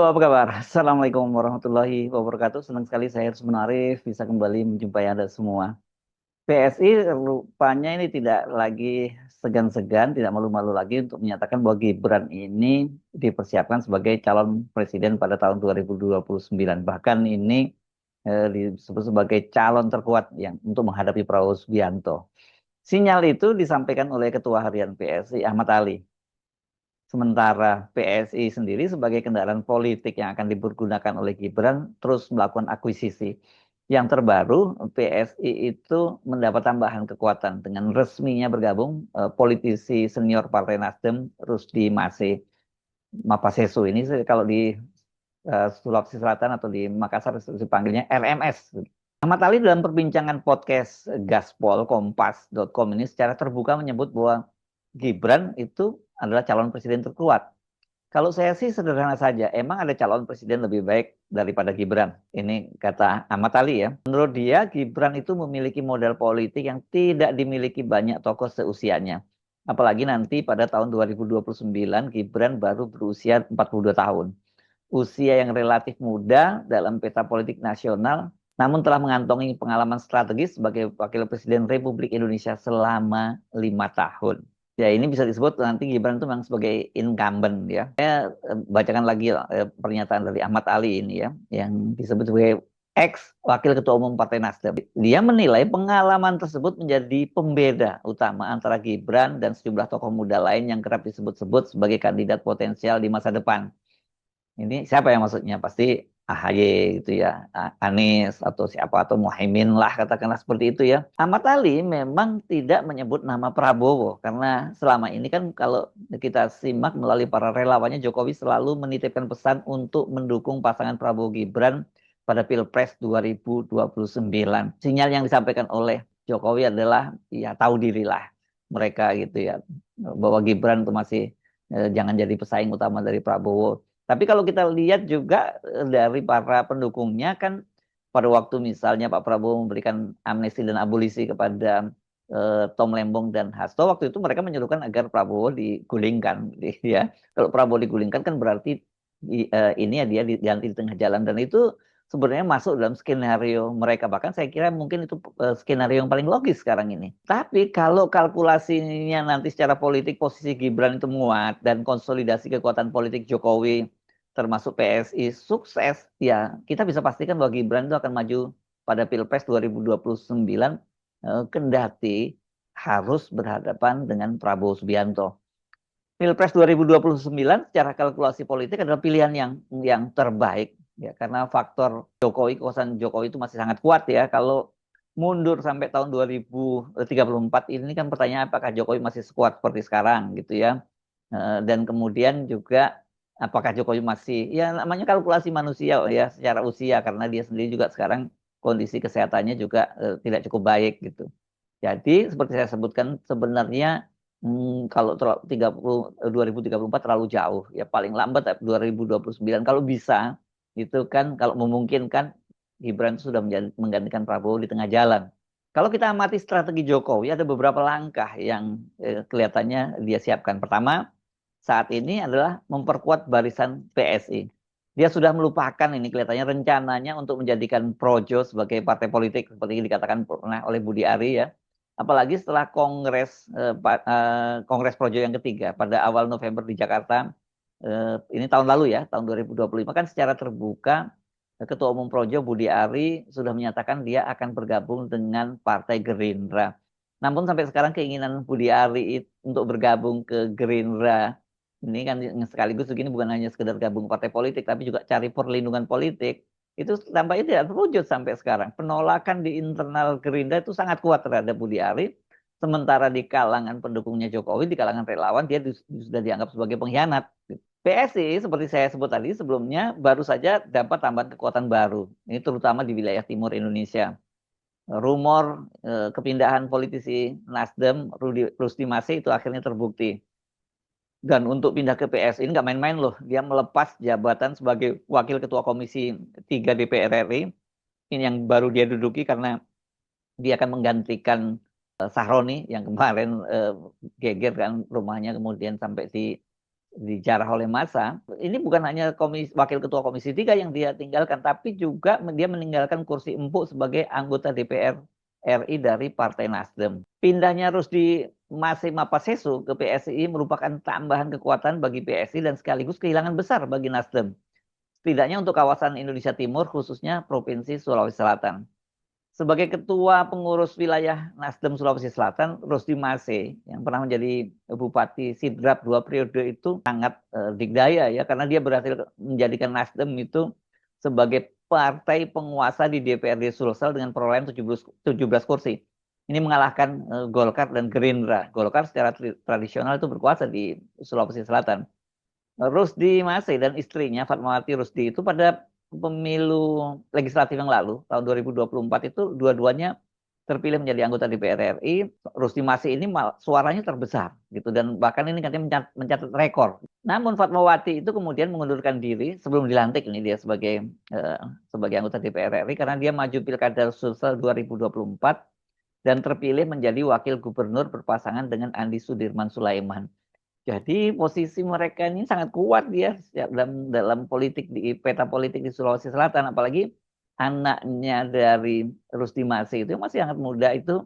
Apa kabar? Assalamualaikum warahmatullahi wabarakatuh. Senang sekali saya Harus Menarif bisa kembali menjumpai Anda semua. PSI rupanya ini tidak lagi segan-segan, tidak malu-malu lagi untuk menyatakan bahwa Gibran ini dipersiapkan sebagai calon presiden pada tahun 2029. Bahkan ini disebut sebagai calon terkuat yang untuk menghadapi Prabowo Subianto. Sinyal itu disampaikan oleh Ketua Harian PSI Ahmad Ali. Sementara PSI sendiri sebagai kendaraan politik yang akan dipergunakan oleh Gibran terus melakukan akuisisi. Yang terbaru, PSI itu mendapat tambahan kekuatan dengan resminya bergabung politisi senior Partai Nasdem Rusdi Mapasesu. Ini kalau di Sulawesi Selatan atau di Makassar dipanggilnya RMS. Ahmad Ali dalam perbincangan podcast Gaspol Kompas.com ini secara terbuka menyebut bahwa Gibran itu adalah calon presiden terkuat. Kalau saya sih sederhana saja, emang ada calon presiden lebih baik daripada Gibran. Ini kata Ahmad Ali ya. Menurut dia, Gibran itu memiliki modal politik yang tidak dimiliki banyak tokoh seusianya. Apalagi nanti pada tahun 2029, Gibran baru berusia 42 tahun. Usia yang relatif muda dalam peta politik nasional, namun telah mengantongi pengalaman strategis sebagai Wakil Presiden Republik Indonesia selama 5 tahun. Ya ini bisa disebut nanti Gibran itu memang sebagai incumbent ya. Saya bacakan lagi pernyataan dari Ahmad Ali ini ya, yang disebut sebagai ex Wakil Ketua Umum Partai Nasdem. Dia menilai pengalaman tersebut menjadi pembeda utama antara Gibran dan sejumlah tokoh muda lain yang kerap disebut-sebut sebagai kandidat potensial di masa depan. Ini siapa yang maksudnya? Pasti AHY gitu ya, Anies atau siapa atau Muhaimin lah katakanlah seperti itu ya. Ahmad Ali memang tidak menyebut nama Prabowo karena selama ini kan kalau kita simak melalui para relawannya Jokowi selalu menitipkan pesan untuk mendukung pasangan Prabowo Gibran pada Pilpres 2029. Sinyal yang disampaikan oleh Jokowi adalah ya tahu dirilah mereka gitu ya bahwa Gibran itu masih jangan jadi pesaing utama dari Prabowo. Tapi kalau kita lihat juga dari para pendukungnya kan pada waktu misalnya Pak Prabowo memberikan amnesti dan abolisi kepada Tom Lembong dan Hasto, waktu itu mereka menyuruhkan agar Prabowo digulingkan, ya. Kalau Prabowo digulingkan kan berarti ini ya dia diganti di tengah jalan dan itu sebenarnya masuk dalam skenario mereka. Bahkan saya kira mungkin itu skenario yang paling logis sekarang ini. Tapi kalau kalkulasinya nanti secara politik posisi Gibran itu muat dan konsolidasi kekuatan politik Jokowi termasuk PSI sukses, ya kita bisa pastikan bahwa Gibran itu akan maju pada Pilpres 2029 kendati harus berhadapan dengan Prabowo Subianto. Pilpres 2029 secara kalkulasi politik adalah pilihan yang terbaik ya karena faktor Jokowi, kekuasaan Jokowi itu masih sangat kuat ya. Kalau mundur sampai tahun 2034 ini kan pertanyaan apakah Jokowi masih sekuat seperti sekarang gitu ya. Dan kemudian juga apakah Jokowi masih ya namanya kalkulasi manusia ya secara usia karena dia sendiri juga sekarang kondisi kesehatannya juga tidak cukup baik gitu. Jadi seperti saya sebutkan sebenarnya kalau 2034 terlalu jauh ya paling lambat 2029 kalau bisa itu kan kalau memungkinkan Gibran sudah menggantikan Prabowo di tengah jalan. Kalau kita amati strategi Jokowi ada beberapa langkah yang kelihatannya dia siapkan. Pertama, saat ini adalah memperkuat barisan PSI. Dia sudah melupakan ini kelihatannya rencananya untuk menjadikan Projo sebagai partai politik seperti yang dikatakan pernah oleh Budi Ari ya. Apalagi setelah Kongres Projo yang ketiga pada awal November di Jakarta, ini tahun lalu ya, tahun 2025 kan secara terbuka Ketua Umum Projo Budi Ari sudah menyatakan dia akan bergabung dengan Partai Gerindra. Namun sampai sekarang keinginan Budi Ari untuk bergabung ke Gerindra ini kan sekaligus begini bukan hanya sekedar gabung partai politik tapi juga cari perlindungan politik itu tampaknya tidak terwujud sampai sekarang. Penolakan di internal Gerindra itu sangat kuat terhadap Budi Ari. Sementara di kalangan pendukungnya Jokowi, di kalangan relawan dia sudah dianggap sebagai pengkhianat. PSI seperti saya sebut tadi sebelumnya baru saja dapat tambahan kekuatan baru. Ini terutama di wilayah timur Indonesia. Rumor kepindahan politisi Nasdem Rusdi Masih itu akhirnya terbukti. Dan untuk pindah ke PS ini nggak main-main loh. Dia melepas jabatan sebagai Wakil Ketua Komisi 3 DPR RI. Ini yang baru dia duduki karena dia akan menggantikan Sahroni yang kemarin geger kan rumahnya kemudian sampai dijarah oleh massa. Ini bukan hanya wakil ketua Komisi 3 yang dia tinggalkan, tapi juga dia meninggalkan kursi empuk sebagai anggota DPR RI dari Partai Nasdem. Pindahnya Rusdi Masih Mapasesu ke PSI merupakan tambahan kekuatan bagi PSI dan sekaligus kehilangan besar bagi Nasdem. Setidaknya untuk kawasan Indonesia Timur, khususnya Provinsi Sulawesi Selatan. Sebagai ketua pengurus wilayah Nasdem Sulawesi Selatan, Rusdi Mase yang pernah menjadi Bupati Sidrap 2 periode itu sangat dikdaya ya, karena dia berhasil menjadikan Nasdem itu sebagai partai penguasa di DPRD Sulsel dengan perolehan 17 kursi. Ini mengalahkan Golkar dan Gerindra. Golkar secara tradisional itu berkuasa di Sulawesi Selatan. Rusdi Mase dan istrinya Fatmawati Rusdi itu pada pemilu legislatif yang lalu tahun 2024 itu dua-duanya terpilih menjadi anggota DPR RI. Rusdi Mase ini suaranya terbesar gitu, dan bahkan ini katanya mencatat rekor. Namun Fatmawati itu kemudian mengundurkan diri sebelum dilantik ini dia sebagai anggota DPR RI karena dia maju Pilkada Sulsel 2024 dan terpilih menjadi wakil gubernur berpasangan dengan Andi Sudirman Sulaiman. Jadi posisi mereka ini sangat kuat dia dalam politik di peta politik di Sulawesi Selatan, apalagi anaknya dari Rusdi Masih itu masih sangat muda itu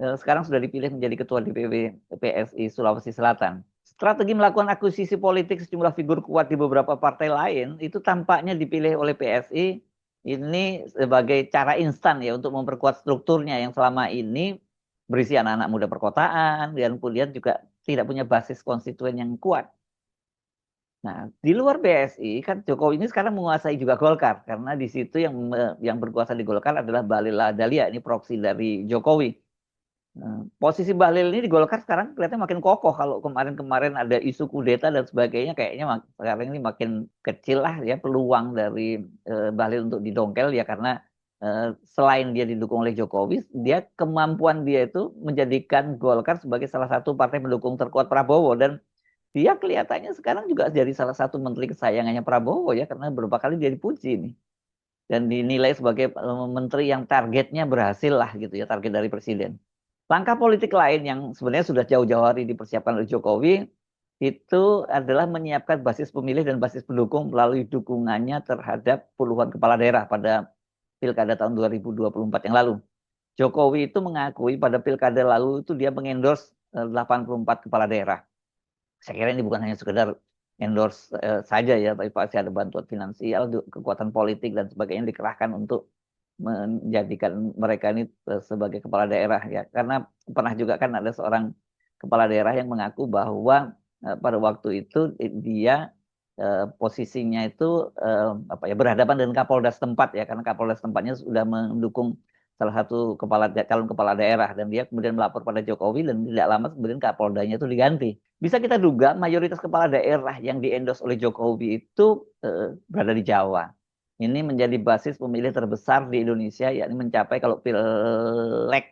sekarang sudah dipilih menjadi ketua DPW PSI Sulawesi Selatan. Strategi melakukan akuisisi politik sejumlah figur kuat di beberapa partai lain itu tampaknya dipilih oleh PSI ini sebagai cara instan ya untuk memperkuat strukturnya yang selama ini berisi anak-anak muda perkotaan dan kemudian juga tidak punya basis konstituen yang kuat. Nah, di luar PSI kan Jokowi ini sekarang menguasai juga Golkar karena di situ yang berkuasa di Golkar adalah Bahlil Lahadalia, ini proksi dari Jokowi. Nah, posisi Bahlil ini di Golkar sekarang kelihatannya makin kokoh. Kalau kemarin-kemarin ada isu kudeta dan sebagainya, kayaknya sekarang ini makin kecil lah ya peluang dari Bahlil untuk didongkel ya, karena selain dia didukung oleh Jokowi, kemampuan dia itu menjadikan Golkar sebagai salah satu partai pendukung terkuat Prabowo, dan dia kelihatannya sekarang juga jadi salah satu menteri kesayangannya Prabowo ya, karena beberapa kali dia dipuji nih dan dinilai sebagai menteri yang targetnya berhasil lah gitu ya, target dari presiden. Langkah politik lain yang sebenarnya sudah jauh-jauh hari dipersiapkan oleh Jokowi itu adalah menyiapkan basis pemilih dan basis pendukung melalui dukungannya terhadap puluhan kepala daerah pada Pilkada tahun 2024 yang lalu. Jokowi itu mengakui pada Pilkada lalu itu dia mengendorse 84 kepala daerah. Saya kira ini bukan hanya sekedar endorse saja ya, tapi pasti ada bantuan finansial, kekuatan politik dan sebagainya dikerahkan untuk menjadikan mereka ini sebagai kepala daerah ya. Karena pernah juga kan ada seorang kepala daerah yang mengaku bahwa pada waktu itu dia posisinya itu berhadapan dengan Kapolda setempat ya, karena Kapolda setempatnya sudah mendukung salah satu calon kepala daerah, dan dia kemudian melapor pada Jokowi dan tidak lama kemudian Kapoldanya itu diganti. Bisa kita duga mayoritas kepala daerah yang diendos oleh Jokowi itu berada di Jawa. Ini menjadi basis pemilih terbesar di Indonesia, yakni mencapai kalau pileg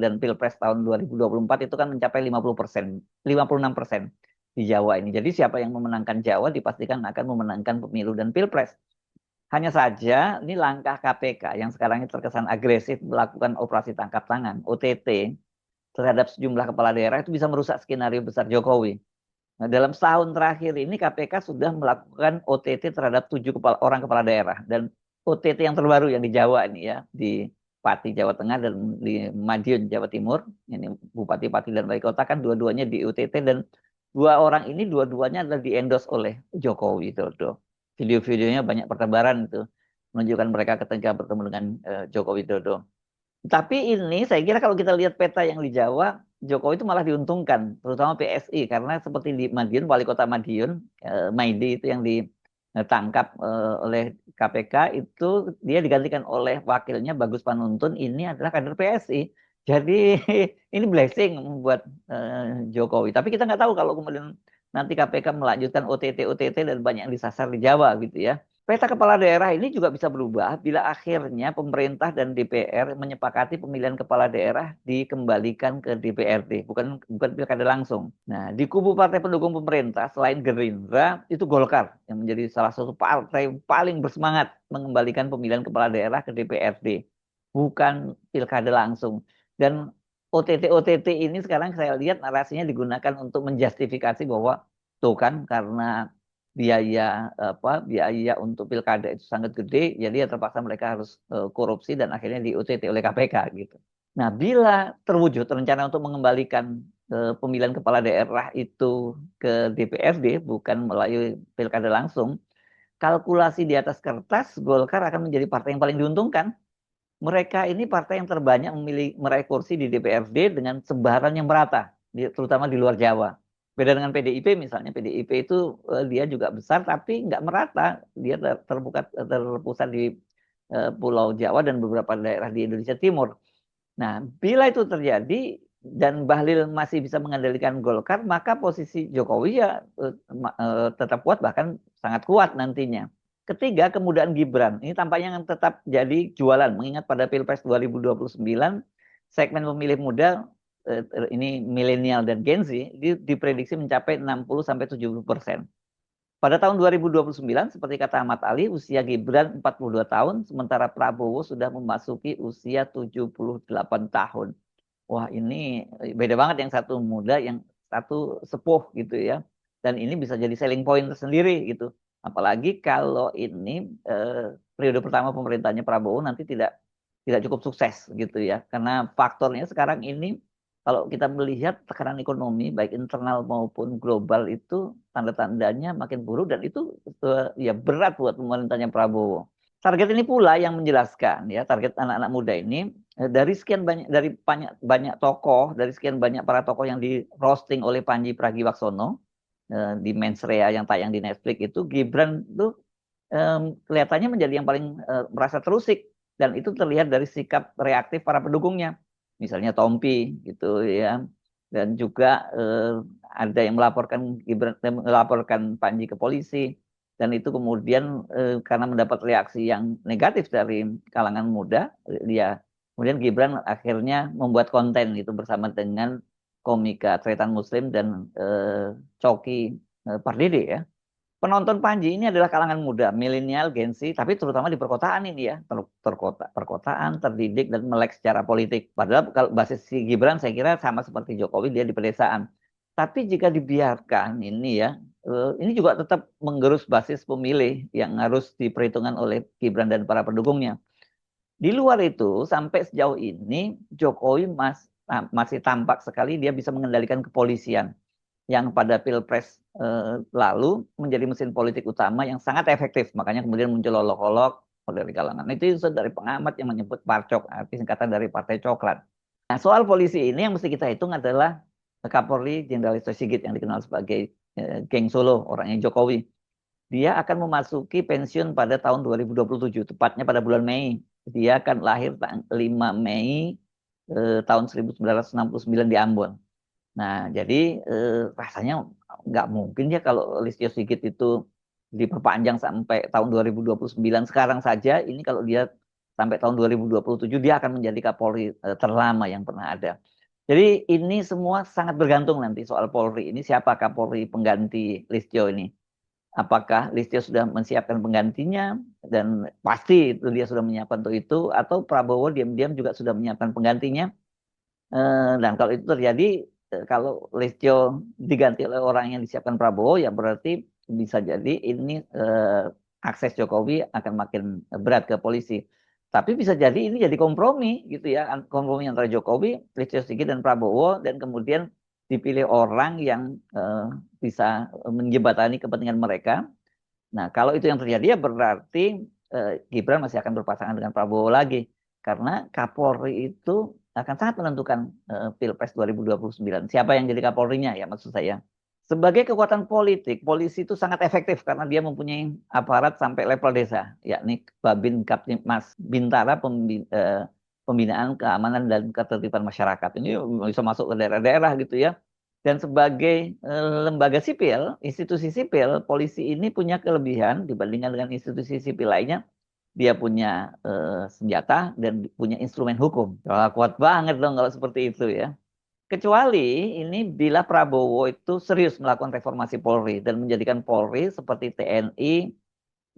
dan pilpres tahun 2024 itu kan mencapai 50%, 56% di Jawa ini. Jadi siapa yang memenangkan Jawa dipastikan akan memenangkan pemilu dan pilpres. Hanya saja ini langkah KPK yang sekarang ini terkesan agresif melakukan operasi tangkap tangan (OTT) terhadap sejumlah kepala daerah itu bisa merusak skenario besar Jokowi. Nah, dalam setahun terakhir ini KPK sudah melakukan OTT terhadap 7 orang kepala daerah, dan OTT yang terbaru yang di Jawa ini ya, di Pati Jawa Tengah dan di Madiun Jawa Timur, ini Bupati Pati dan Wali Kota kan dua-duanya di OTT, dan 2 orang ini dua-duanya adalah di-endorse oleh Jokowi Widodo. Video-videonya banyak pertebaran itu menunjukkan mereka ketika bertemu dengan Joko Widodo. Tapi ini saya kira kalau kita lihat peta yang di Jawa, Jokowi itu malah diuntungkan, terutama PSI, karena seperti di Madiun, Wali Kota Madiun, Maidi itu yang ditangkap oleh KPK, itu dia digantikan oleh wakilnya Bagus Panuntun, ini adalah kader PSI. Jadi ini blessing buat Jokowi. Tapi kita nggak tahu kalau kemudian nanti KPK melanjutkan OTT dan banyak yang disasar di Jawa gitu ya. Peta kepala daerah ini juga bisa berubah bila akhirnya pemerintah dan DPR menyepakati pemilihan kepala daerah dikembalikan ke DPRD, bukan pilkada langsung. Nah, di kubu partai pendukung pemerintah selain Gerindra itu Golkar yang menjadi salah satu partai paling bersemangat mengembalikan pemilihan kepala daerah ke DPRD, bukan pilkada langsung. Dan OTT ini sekarang saya lihat narasinya digunakan untuk menjustifikasi bahwa Tuh kan karena biaya biaya untuk pilkada itu sangat gede, jadi ya terpaksa mereka harus korupsi dan akhirnya di-OTT oleh KPK gitu. Nah, bila terwujud rencana untuk mengembalikan pemilihan kepala daerah itu ke DPRD bukan melalui pilkada langsung, kalkulasi di atas kertas Golkar akan menjadi partai yang paling diuntungkan. Mereka ini partai yang terbanyak meraih kursi di DPRD dengan sebaran yang merata, terutama di luar Jawa. Beda dengan PDIP misalnya, PDIP itu dia juga besar tapi nggak merata, dia terpusat di Pulau Jawa dan beberapa daerah di Indonesia Timur. Nah, bila itu terjadi dan Bahlil masih bisa mengendalikan Golkar, maka posisi Jokowi ya tetap kuat bahkan sangat kuat nantinya. Ketiga, kemudahan Gibran. Ini tampaknya yang tetap jadi jualan. Mengingat pada Pilpres 2029, segmen pemilih muda ini milenial dan Gen Z diprediksi mencapai 60-70%. Pada tahun 2029, seperti kata Ahmad Ali, usia Gibran 42 tahun, sementara Prabowo sudah memasuki usia 78 tahun. Wah, ini beda banget, yang satu muda, yang satu sepuh gitu ya. Dan ini bisa jadi selling point tersendiri gitu. Apalagi kalau ini periode pertama pemerintahnya Prabowo nanti tidak cukup sukses gitu ya. Karena faktornya sekarang ini kalau kita melihat tekanan ekonomi baik internal maupun global itu tanda-tandanya makin buruk dan itu ya berat buat pemerintahnya Prabowo. Target ini pula yang menjelaskan ya, target anak-anak muda ini dari sekian banyak, dari banyak banyak tokoh, dari sekian banyak para tokoh yang di roasting oleh Panji Pragiwaksono di Mensrea yang tayang di Netflix itu, Gibran itu kelihatannya menjadi yang paling merasa terusik, dan itu terlihat dari sikap reaktif para pendukungnya, misalnya Tompi gitu ya, dan juga ada yang melaporkan Gibran, melaporkan Panji ke polisi, dan itu kemudian karena mendapat reaksi yang negatif dari kalangan muda, dia kemudian Gibran akhirnya membuat konten itu bersama dengan komika Tretan Muslim dan Coki Pardede ya. Penonton Panji ini adalah kalangan muda, milenial, Gen Z, tapi terutama di perkotaan ini ya, perkotaan, terdidik dan melek secara politik. Padahal kalau basis si Gibran saya kira sama seperti Jokowi, dia di pedesaan. Tapi jika dibiarkan ini ya, ini juga tetap menggerus basis pemilih yang harus diperhitungkan oleh Gibran dan para pendukungnya. Di luar itu, sampai sejauh ini Jokowi masih tampak sekali dia bisa mengendalikan kepolisian yang pada Pilpres lalu menjadi mesin politik utama yang sangat efektif. Makanya kemudian muncul olok-olok dari kalangan itu dari pengamat yang menyebut Parcok, arti singkatan dari Partai Coklat. Nah, soal polisi ini yang mesti kita hitung adalah Kapolri Jenderal Listio Sigit yang dikenal sebagai Geng Solo, orangnya Jokowi. Dia akan memasuki pensiun pada tahun 2027, tepatnya pada bulan Mei. Dia akan lahir 5 Mei tahun 1969 di Ambon. Nah, jadi rasanya nggak mungkin ya kalau Listio Sigit itu diperpanjang sampai tahun 2029. Sekarang saja ini kalau dia sampai tahun 2027 dia akan menjadi Kapolri terlama yang pernah ada. Jadi ini semua sangat bergantung nanti soal Polri ini, siapa Kapolri pengganti Listio ini. Apakah Listio sudah menyiapkan penggantinya, dan pasti itu dia sudah menyiapkan untuk itu, atau Prabowo diam-diam juga sudah menyiapkan penggantinya. Dan kalau itu terjadi, kalau Listio diganti oleh orang yang disiapkan Prabowo, ya berarti bisa jadi ini akses Jokowi akan makin berat ke polisi. Tapi bisa jadi ini jadi kompromi gitu ya, kompromi antara Jokowi, Listio Sigit dan Prabowo, dan kemudian dipilih orang yang bisa menjembatani kepentingan mereka. Nah, kalau itu yang terjadi ya berarti Gibran masih akan berpasangan dengan Prabowo lagi. Karena Kapolri itu akan sangat menentukan Pilpres 2029. Siapa yang jadi Kapolrinya ya maksud saya. Sebagai kekuatan politik, polisi itu sangat efektif karena dia mempunyai aparat sampai level desa, yakni Babin Kaptipmas Bintara, pembinaan keamanan dan ketertiban masyarakat. Ini bisa masuk ke daerah-daerah gitu ya. Dan sebagai lembaga sipil, institusi sipil, polisi ini punya kelebihan dibandingkan dengan institusi sipil lainnya. Dia punya senjata dan punya instrumen hukum. Wah, kuat banget dong kalau seperti itu ya. Kecuali ini bila Prabowo itu serius melakukan reformasi Polri dan menjadikan Polri seperti TNI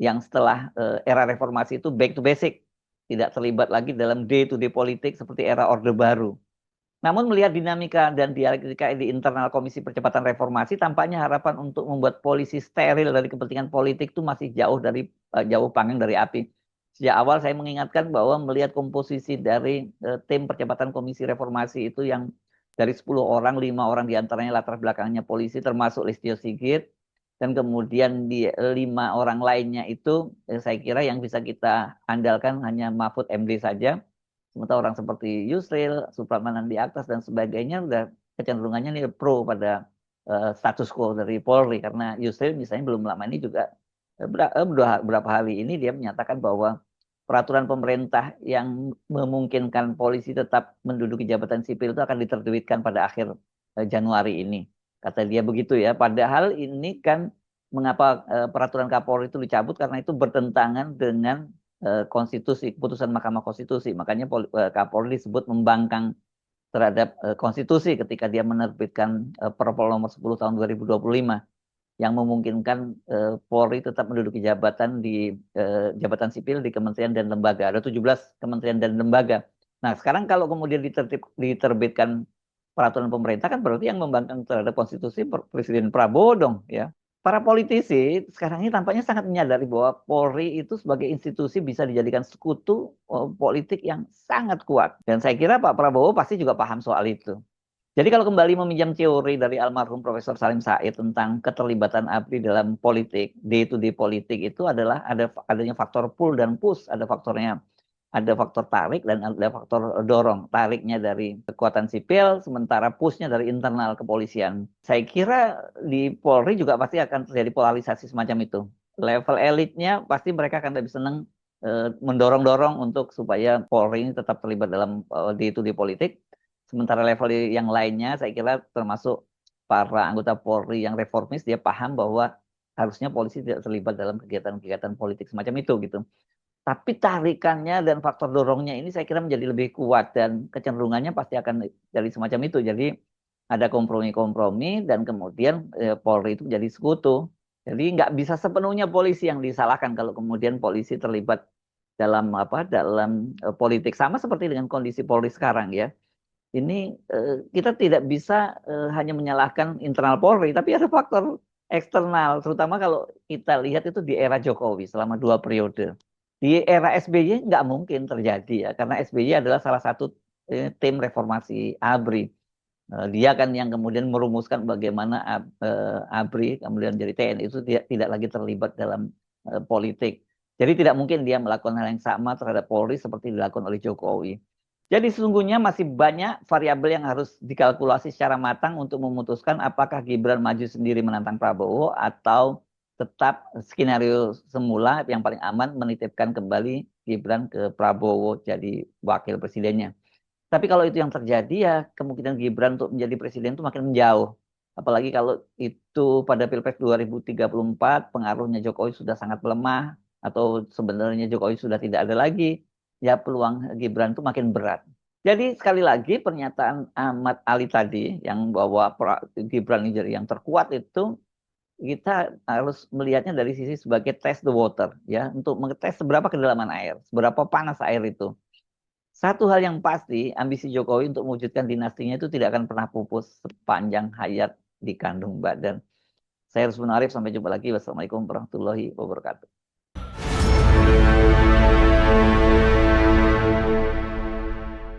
yang setelah era reformasi itu back to basic. Tidak terlibat lagi dalam day to day politik seperti era Orde Baru. Namun melihat dinamika dan dialektika di internal Komisi Percepatan Reformasi, tampaknya harapan untuk membuat polisi steril dari kepentingan politik itu masih jauh panggang dari api. Sejak awal saya mengingatkan bahwa melihat komposisi dari tim percepatan Komisi Reformasi itu yang dari 10 orang, 5 orang diantaranya latar belakangnya polisi, termasuk Listio Sigit, dan kemudian di 5 orang lainnya itu saya kira yang bisa kita andalkan hanya Mahfud MD saja. Sementara orang seperti Yusril, Supratman di atas dan sebagainya udah kecenderungannya nih pro pada status quo dari Polri, karena Yusril misalnya belum lama ini juga beberapa hari ini dia menyatakan bahwa peraturan pemerintah yang memungkinkan polisi tetap menduduki jabatan sipil itu akan diterbitkan pada akhir Januari ini. Kata dia begitu ya. Padahal ini kan mengapa peraturan Kapolri itu dicabut, karena itu bertentangan dengan konstitusi, keputusan Mahkamah Konstitusi. Makanya Kapolri disebut membangkang terhadap konstitusi ketika dia menerbitkan Perpol nomor 10 tahun 2025 yang memungkinkan Polri tetap menduduki jabatan di jabatan sipil di kementerian dan lembaga. Ada 17 kementerian dan lembaga. Nah, sekarang kalau kemudian diterbitkan peraturan pemerintah, kan berarti yang membangkang terhadap konstitusi Presiden Prabowo dong, ya. Para politisi sekarang ini tampaknya sangat menyadari bahwa Polri itu sebagai institusi bisa dijadikan sekutu politik yang sangat kuat. Dan saya kira Pak Prabowo pasti juga paham soal itu. Jadi kalau kembali meminjam teori dari almarhum Profesor Salim Said tentang keterlibatan ABRI dalam politik, day to day politik itu adalah adanya faktor pull dan push, ada faktor tarik dan ada faktor dorong. Tariknya dari kekuatan sipil, sementara pushnya dari internal kepolisian. Saya kira di Polri juga pasti akan terjadi polarisasi semacam itu. Level elitnya pasti mereka akan lebih senang mendorong-dorong untuk supaya Polri ini tetap terlibat dalam day to day politik. Sementara level yang lainnya, saya kira termasuk para anggota Polri yang reformis, dia paham bahwa harusnya polisi tidak terlibat dalam kegiatan-kegiatan politik semacam itu gitu. Tapi tarikannya dan faktor dorongnya ini saya kira menjadi lebih kuat dan kecenderungannya pasti akan dari semacam itu. Jadi ada kompromi-kompromi dan kemudian Polri itu jadi sekutu. Jadi nggak bisa sepenuhnya polisi yang disalahkan kalau kemudian polisi terlibat dalam politik, sama seperti dengan kondisi Polri sekarang ya. Ini kita tidak bisa hanya menyalahkan internal Polri, tapi ada faktor eksternal, terutama kalau kita lihat itu di era Jokowi selama 2 periode. Di era SBY nggak mungkin terjadi ya, karena SBY adalah salah satu tim reformasi ABRI. Dia kan yang kemudian merumuskan bagaimana ABRI kemudian jadi TNI itu tidak lagi terlibat dalam politik. Jadi tidak mungkin dia melakukan hal yang sama terhadap Polri seperti dilakukan oleh Jokowi. Jadi sesungguhnya masih banyak variabel yang harus dikalkulasi secara matang untuk memutuskan apakah Gibran maju sendiri menantang Prabowo atau tetap skenario semula yang paling aman menitipkan kembali Gibran ke Prabowo jadi wakil presidennya. Tapi kalau itu yang terjadi ya kemungkinan Gibran untuk menjadi presiden itu makin menjauh. Apalagi kalau itu pada Pilpres 2034 pengaruhnya Jokowi sudah sangat melemah atau sebenarnya Jokowi sudah tidak ada lagi, ya peluang Gibran itu makin berat. Jadi sekali lagi pernyataan Ahmad Ali tadi yang bahwa Gibran ini jadi yang terkuat itu kita harus melihatnya dari sisi sebagai test the water ya, untuk mengetes seberapa kedalaman air, seberapa panas air itu. Satu hal yang pasti, ambisi Jokowi untuk mewujudkan dinastinya itu tidak akan pernah pupus sepanjang hayat di kandung badan. Saya Rusman Arif, sampai jumpa lagi. Wassalamualaikum warahmatullahi wabarakatuh.